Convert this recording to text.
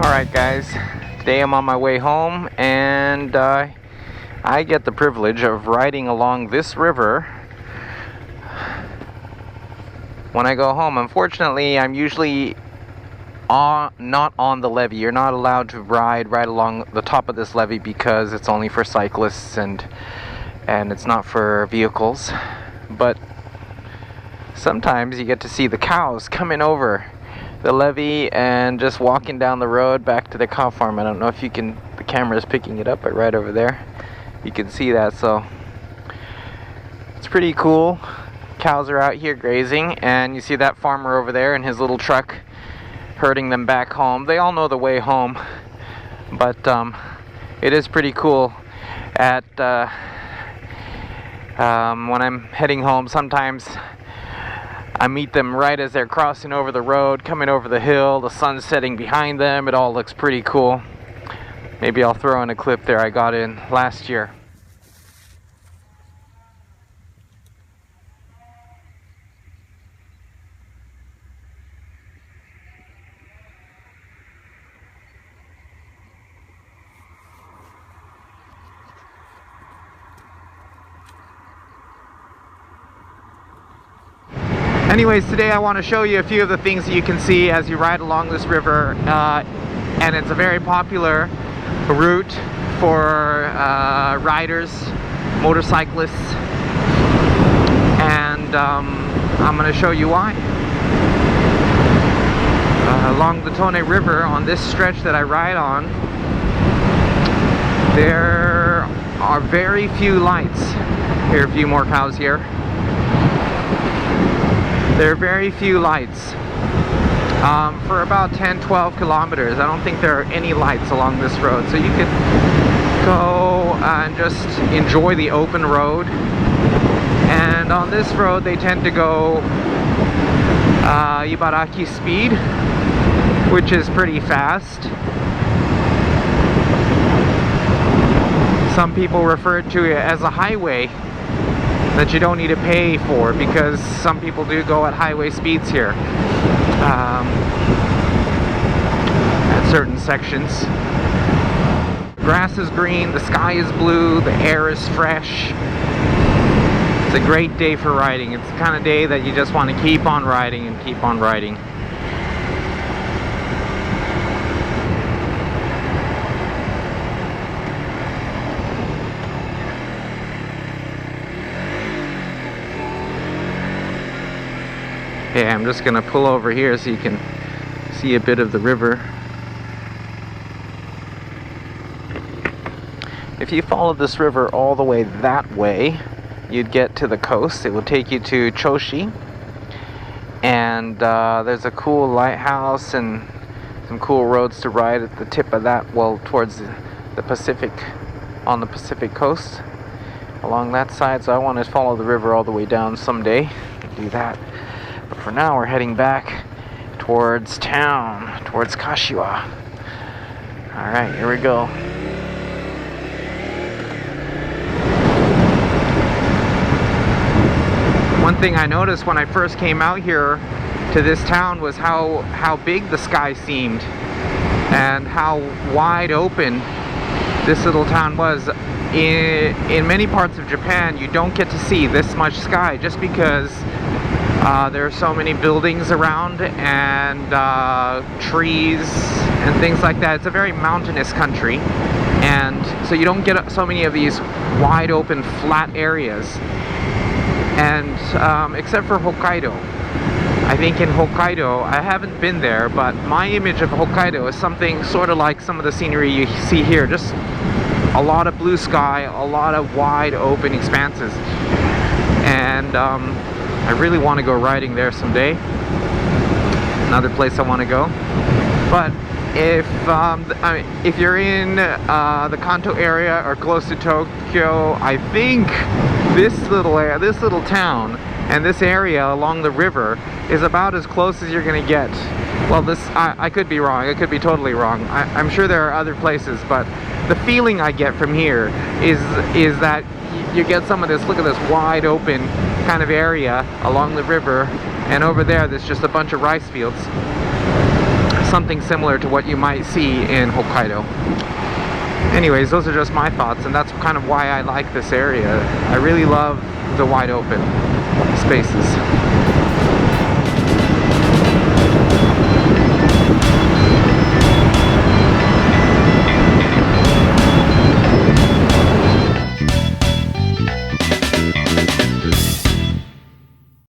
Alright guys, today I'm on my way home and I get the privilege of riding along this river when I go home. Unfortunately, I'm usually not on the levee. You're not allowed to ride right along the top of this levee because it's only for cyclists and it's not for vehicles. But sometimes you get to see the cows coming over the levee and just walking down the road back to the cow farm. I don't know if you can, the camera is picking it up, but right over there you can see that, so it's pretty cool. Cows are out here grazing, and you see that farmer over there in his little truck herding them back home. They all know the way home, but it is pretty cool. At when I'm heading home, sometimes I meet them right as they're crossing over the road, coming over the hill, the sun's setting behind them. It all looks pretty cool. Maybe I'll throw in a clip there I got in last year. Anyways, today I want to show you a few of the things that you can see as you ride along this river, and it's a very popular route for riders, motorcyclists, and I'm going to show you why. Along the Tone River, on this stretch that I ride on, there are very few lights. Here are a few more cows here. There are very few lights. For about 10-12 kilometers, I don't think there are any lights along this road. So you could go and just enjoy the open road. And on this road, they tend to go Ibaraki speed, which is pretty fast. Some people refer to it as a highway that you don't need to pay for, because some people do go at highway speeds here at certain sections. The grass is green, the sky is blue, the air is fresh. It's a great day for riding. It's the kind of day that you just want to keep on riding and keep on riding. Okay, I'm just going to pull over here so you can see a bit of the river. If you follow this river all the way that way, you'd get to the coast. It will take you to Choshi, and there's a cool lighthouse and some cool roads to ride at the tip of that, well, towards the Pacific, on the Pacific coast along that side. So I want to follow the river all the way down someday and do that. But for now, we're heading back towards town, towards Kashiwa. Alright, here we go. One thing I noticed when I first came out here to this town was how big the sky seemed and how wide open this little town was. In many parts of Japan, you don't get to see this much sky just because there are so many buildings around and trees and things like that. It's a very mountainous country, and so you don't get so many of these wide open flat areas. And except for Hokkaido, I think in Hokkaido, I haven't been there, but my image of Hokkaido is something sort of like some of the scenery you see here. Just a lot of blue sky, a lot of wide open expanses, and I really want to go riding there someday. Another place I want to go. But if you're in the Kanto area or close to Tokyo, I think this little town and this area along the river is about as close as you're going to get. Well, I could be wrong. I could be totally wrong. I'm sure there are other places, but the feeling I get from here is that you get some of this, look at this wide open kind of area along the river, and over there's just a bunch of rice fields. Something similar to what you might see in Hokkaido. Anyways, those are just my thoughts, and that's kind of why I like this area. I really love the wide open spaces.